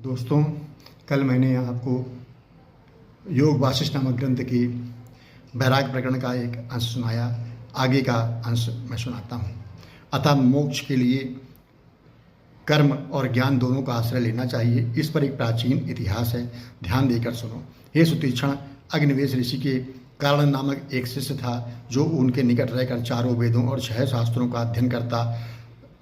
दोस्तों, कल मैंने आपको योग वासिष्ठ नामक ग्रंथ के वैराग्य प्रकरण का एक अंश सुनाया। आगे का अंश मैं सुनाता हूँ। अतः मोक्ष के लिए कर्म और ज्ञान दोनों का आश्रय लेना चाहिए। इस पर एक प्राचीन इतिहास है, ध्यान देकर सुनो। हे सुतीक्षण, अग्निवेश ऋषि के कारण नामक एक शिष्य था जो उनके निकट रहकर चारों वेदों और 6 शास्त्रों का अध्ययन करता।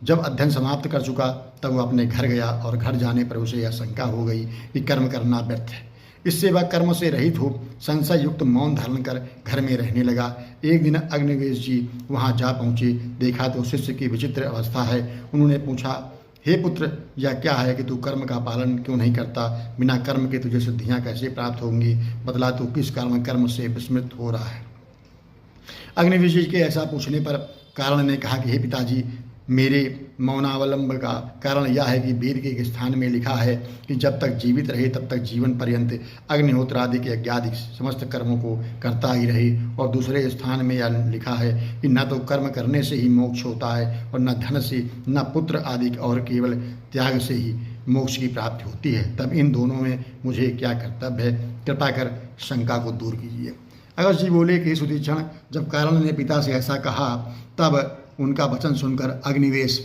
जब अध्ययन समाप्त कर चुका तब वह अपने घर गया और घर जाने पर उसे यह शंका हो गई कि कर्म करना व्यर्थ है। इससे वह कर्म से रहित हो संशय युक्त मौन धारण कर घर में रहने लगा। एक दिन अग्निवेश जी वहां जा पहुंचे। देखा तो शिष्य की विचित्र अवस्था है। उन्होंने पूछा, हे पुत्र, यह क्या है कि तू कर्म का पालन क्यों नहीं करता? बिना कर्म के तुझे सिद्धियां कैसे प्राप्त होंगी? बतला, तू किस कारण कर्म से विस्मृत हो रहा है? अग्निवेश जी के ऐसा पूछने पर कारण ने कहा कि हे पिताजी, मेरे मौनावलंब का कारण यह है कि वेद के एक स्थान में लिखा है कि जब तक जीवित रहे तब तक जीवन पर्यंत अग्निहोत्र आदि के अज्ञादि समस्त कर्मों को करता ही रहे। और दूसरे स्थान में यह लिखा है कि न तो कर्म करने से ही मोक्ष होता है और न धन से, न पुत्र आदि, और केवल त्याग से ही मोक्ष की प्राप्ति होती है। तब इन दोनों में मुझे क्या कर्तव्य है? कृपा कर शंका को दूर कीजिए। अगस्त जी बोले कि सुतीक्षण, जब कारण ने पिता से ऐसा कहा तब उनका वचन सुनकर अग्निवेश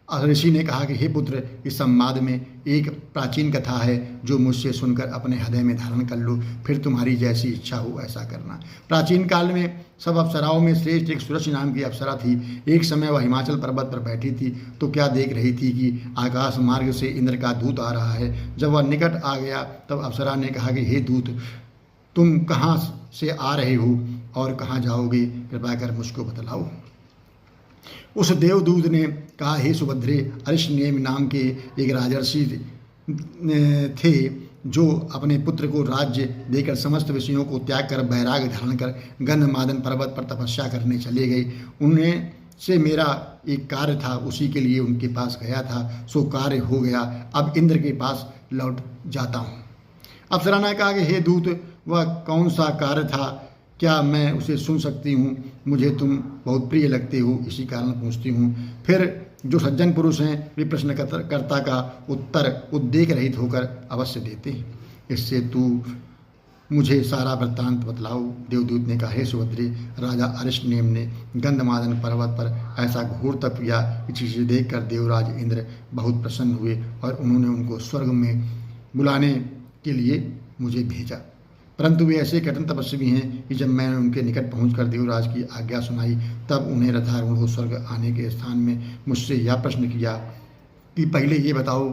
ऋषि ने कहा कि हे पुत्र, इस संवाद में एक प्राचीन कथा है जो मुझसे सुनकर अपने हृदय में धारण कर लो, फिर तुम्हारी जैसी इच्छा हो ऐसा करना। प्राचीन काल में सब अप्सराओं में श्रेष्ठ एक सुरसि नाम की अप्सरा थी। एक समय वह हिमाचल पर्वत पर बैठी थी तो क्या देख रही थी कि आकाश मार्ग से इंद्र का दूत आ रहा है। जब वह निकट आ गया तब अप्सरा ने कहा कि हे दूत, तुम कहाँ से आ रहे हो और कहाँ जाओगे? कृपा कर मुझको बतलाओ। उस देवदूत ने कहा, हे सुभद्रे, अरिष्टनेमि नाम के एक राजर्षि थे जो अपने पुत्र को राज्य देकर समस्त विषयों को त्याग कर वैराग्य धारण कर गंधमादन पर्वत पर तपस्या करने चले गए। उन्हें से मेरा एक कार्य था, उसी के लिए उनके पास गया था, सो कार्य हो गया। अब इंद्र के पास लौट जाता हूँ। अप्सरा ने कहा कि हे दूत, वह कौन सा कार्य था? क्या मैं उसे सुन सकती हूँ? मुझे तुम बहुत प्रिय लगते हो, इसी कारण पूछती हूँ। फिर जो सज्जन पुरुष हैं वे प्रश्नकर्ता का उत्तर उद्देक रहित होकर अवश्य देते हैं। इससे तू मुझे सारा वृत्तांत बतलाओ। देवदूत ने कहा, हे सुभद्रे, राजा अरिष्टनेम ने गंधमादन पर्वत पर ऐसा घोर तप किया कि जिसे देखकर देवराज इंद्र बहुत प्रसन्न हुए और उन्होंने उनको स्वर्ग में बुलाने के लिए मुझे भेजा। परंतु वे ऐसे कठिन तपस्वी हैं कि जब मैंने उनके निकट पहुंचकर देवराज की आज्ञा सुनाई तब उन्हें रथारूढ़ हो स्वर्ग आने के स्थान में मुझसे यह प्रश्न किया कि पहले ये बताओ